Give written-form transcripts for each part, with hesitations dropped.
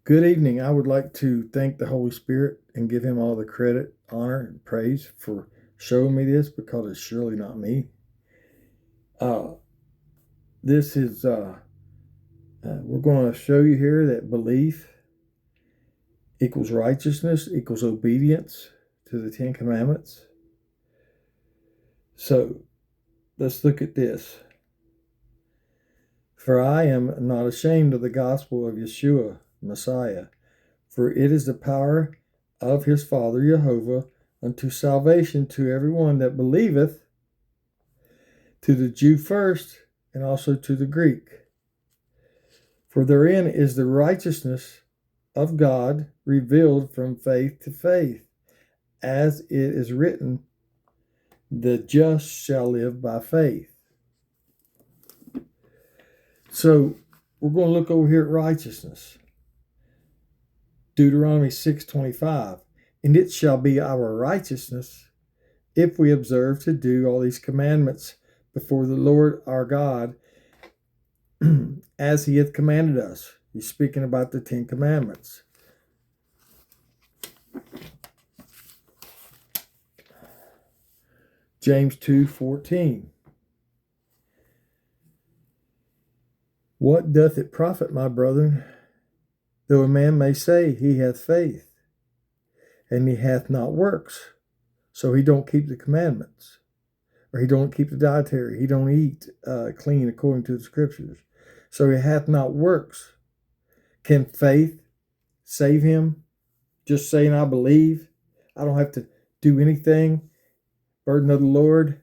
Good evening. I would like to thank the Holy Spirit and give him all the credit, honor, and praise for showing me this because it's surely not me. Uh, this is, we're going to show you here that belief equals righteousness, equals obedience to the Ten Commandments. So let's look at this. For I am not ashamed of the gospel of Yeshua, Messiah, for it is the power of his Father Jehovah unto salvation to everyone that believeth, to the Jew first, and also to the Greek. For therein is the righteousness of God revealed from faith to faith, as it is written, the just shall live by faith. So we're going to look over here at righteousness. Deuteronomy 6:25, and it shall be our righteousness if we observe to do all these commandments before the Lord our God as he hath commanded us. He's speaking about the Ten Commandments. James 2:14. What doth it profit, my brethren, though a man may say he hath faith, and he hath not works? So he don't keep the commandments, or he don't keep the dietary, he don't eat clean according to the scriptures. So he hath not works. Can faith save him? Just saying I believe, I don't have to do anything. Burden of the Lord.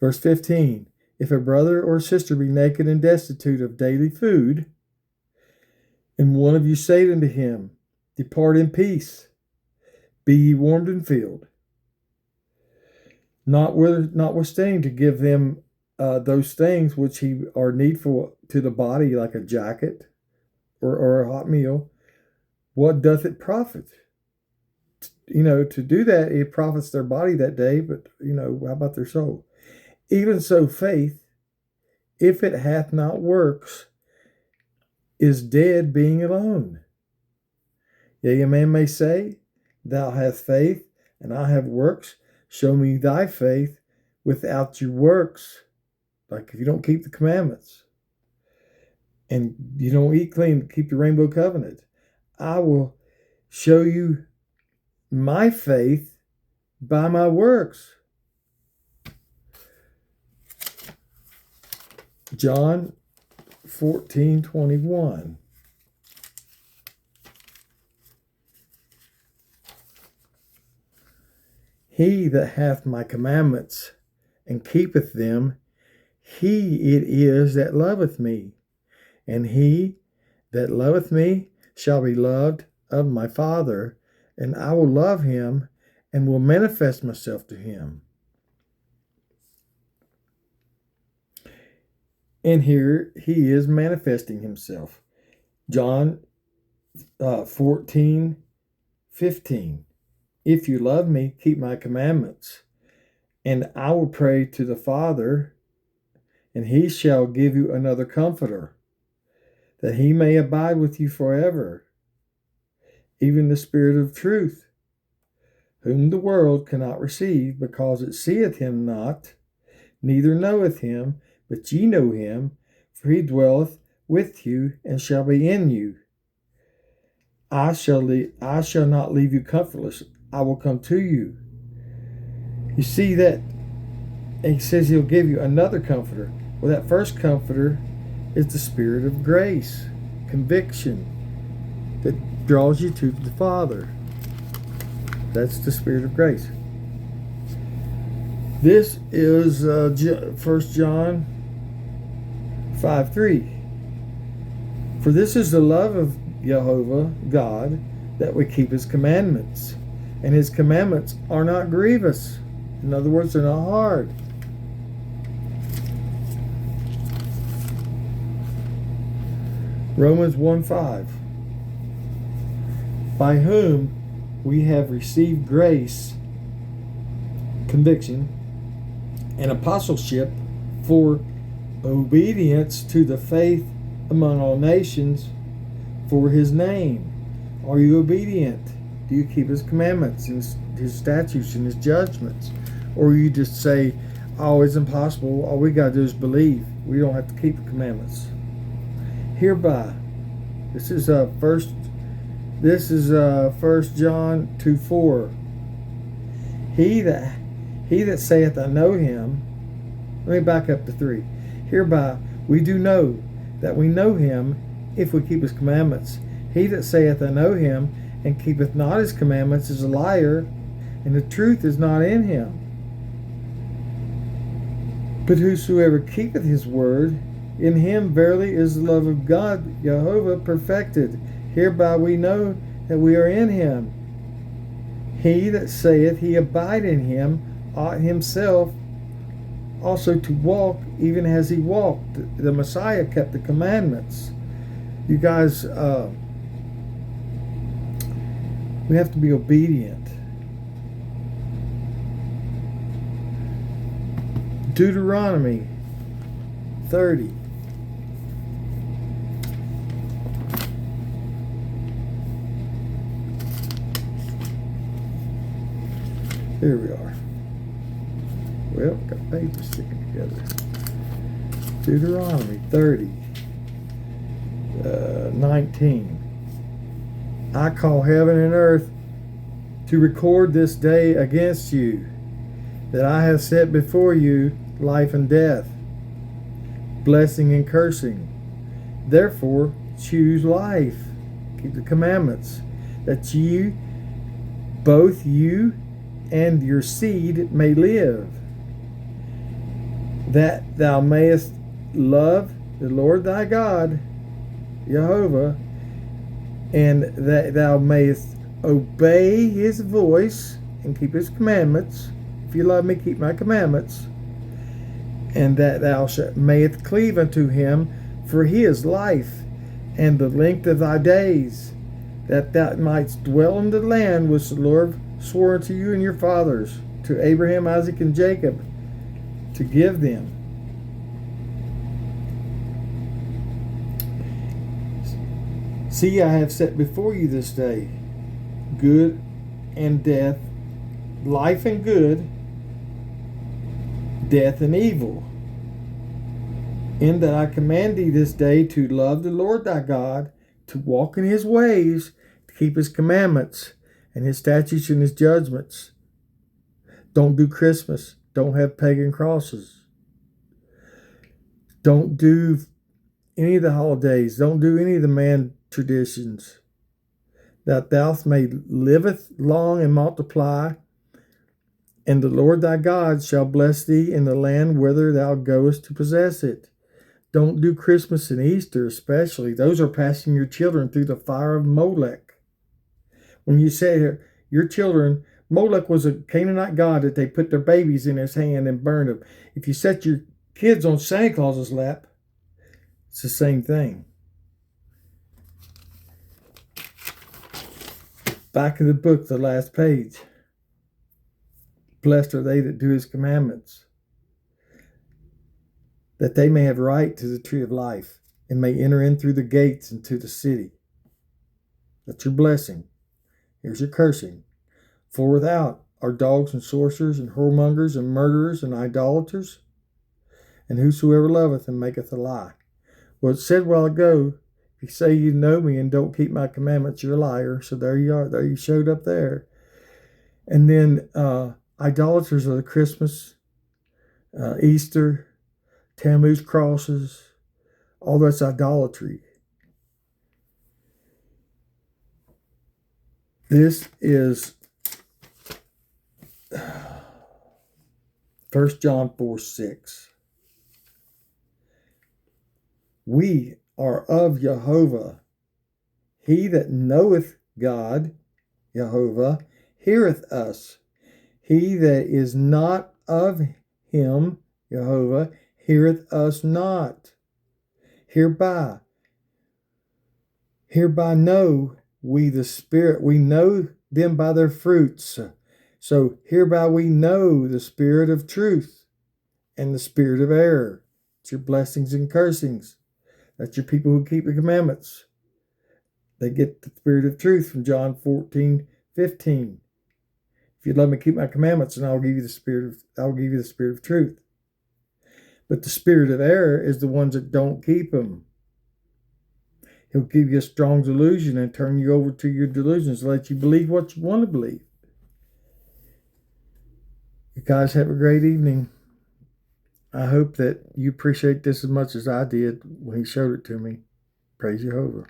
Verse 15. If a brother or sister be naked and destitute of daily food, and one of you say unto him, depart in peace, be ye warmed and filled, notwithstanding to give them those things which are needful to the body, like a jacket or a hot meal, what doth it profit? To do that, it profits their body that day, but, how about their soul? Even so, faith, if it hath not works, is dead being alone. Yea, a man may say, thou hast faith, and I have works. Show me thy faith without your works. Like if you don't keep the commandments, and you don't eat clean, keep the rainbow covenant, I will show you my faith by my works. John 14:21. He that hath my commandments and keepeth them, he it is that loveth me. And he that loveth me shall be loved of my Father, and I will love him and will manifest myself to him. And here he is manifesting himself. John 14:15. If you love me, keep my commandments, and I will pray to the Father, and he shall give you another comforter, that he may abide with you forever, even the Spirit of truth, whom the world cannot receive, because it seeth him not, neither knoweth him, but ye know him, for he dwelleth with you and shall be in you. I shall not leave you comfortless. I will come to you. You see that? And he says he'll give you another comforter. Well, that first comforter is the Spirit of grace, conviction, that draws you to the Father. That's the Spirit of grace. This is 1 John 5:3. For this is the love of Jehovah, God, that we keep his commandments. And his commandments are not grievous. In other words, they're not hard. Romans 1:5. By whom we have received grace, conviction, and apostleship for obedience to the faith among all nations, for his name? Are you obedient? Do you keep his commandments and his statutes and his judgments? Or you just say, oh, it's impossible. All we got to do is believe. We don't have to keep the commandments. Hereby, this is first John 2:4. He that saith, I know him. Let me back up to 3. Hereby we do know that we know him, if we keep his commandments. He that saith, I know him, and keepeth not his commandments, is a liar, and the truth is not in him. But whosoever keepeth his word, in him verily is the love of God, Jehovah, perfected. Hereby we know that we are in him. He that saith he abide in him ought himself also to walk even as he walked. The Messiah kept the commandments. You guys, we have to be obedient. Deuteronomy 30. Here we are. Well, got pages sticking together. Deuteronomy 30, 19. I call heaven and earth to record this day against you, that I have set before you life and death, blessing and cursing. Therefore, choose life, keep the commandments, that you, both you and your seed, may live, that thou mayest love the Lord thy God, Jehovah, and that thou mayest obey his voice and keep his commandments. If you love me, keep my commandments. And that thou mayest cleave unto him, for he is life, and the length of thy days, that thou mightst dwell in the land which the Lord swore unto you and your fathers, to Abraham, Isaac, and Jacob, to give them. See, I have set before you this day good and death, life and good, death and evil. In that I command thee this day to love the Lord thy God, to walk in his ways, to keep his commandments and his statutes and his judgments. Don't do Christmas. Don't have pagan crosses. Don't do any of the holidays. Don't do any of the man traditions. That thou may liveth long and multiply, and the Lord thy God shall bless thee in the land whither thou goest to possess it. Don't do Christmas and Easter especially. Those are passing your children through the fire of Molech. When you say your children, Molech was a Canaanite god that they put their babies in his hand and burned them. If you set your kids on Santa Claus's lap, it's the same thing. Back of the book, the last page. Blessed are they that do his commandments, that they may have right to the tree of life, and may enter in through the gates into the city. That's your blessing. Here's your cursing. For without are dogs and sorcerers and whoremongers and murderers and idolaters, and whosoever loveth and maketh a lie. Well, it said a while ago, if you say you know me and don't keep my commandments, you're a liar. So there you are. There you showed up there. And then idolaters are the Christmas, Easter, Tammuz crosses. All that's idolatry. This is 1 John 4:6. We are of Jehovah. He that knoweth God, Jehovah, heareth us. He that is not of him, Jehovah, heareth us not. Hereby know we the Spirit. We know them by their fruits. So hereby we know the spirit of truth and the spirit of error. It's your blessings and cursings. That's your people who keep the commandments. They get the spirit of truth from John 14:15. If you love me, keep my commandments, and I'll give you the spirit of truth. But the spirit of error is the ones that don't keep them. He'll give you a strong delusion and turn you over to your delusions, let you believe what you want to believe. You guys have a great evening. I hope that you appreciate this as much as I did when he showed it to me. Praise Jehovah.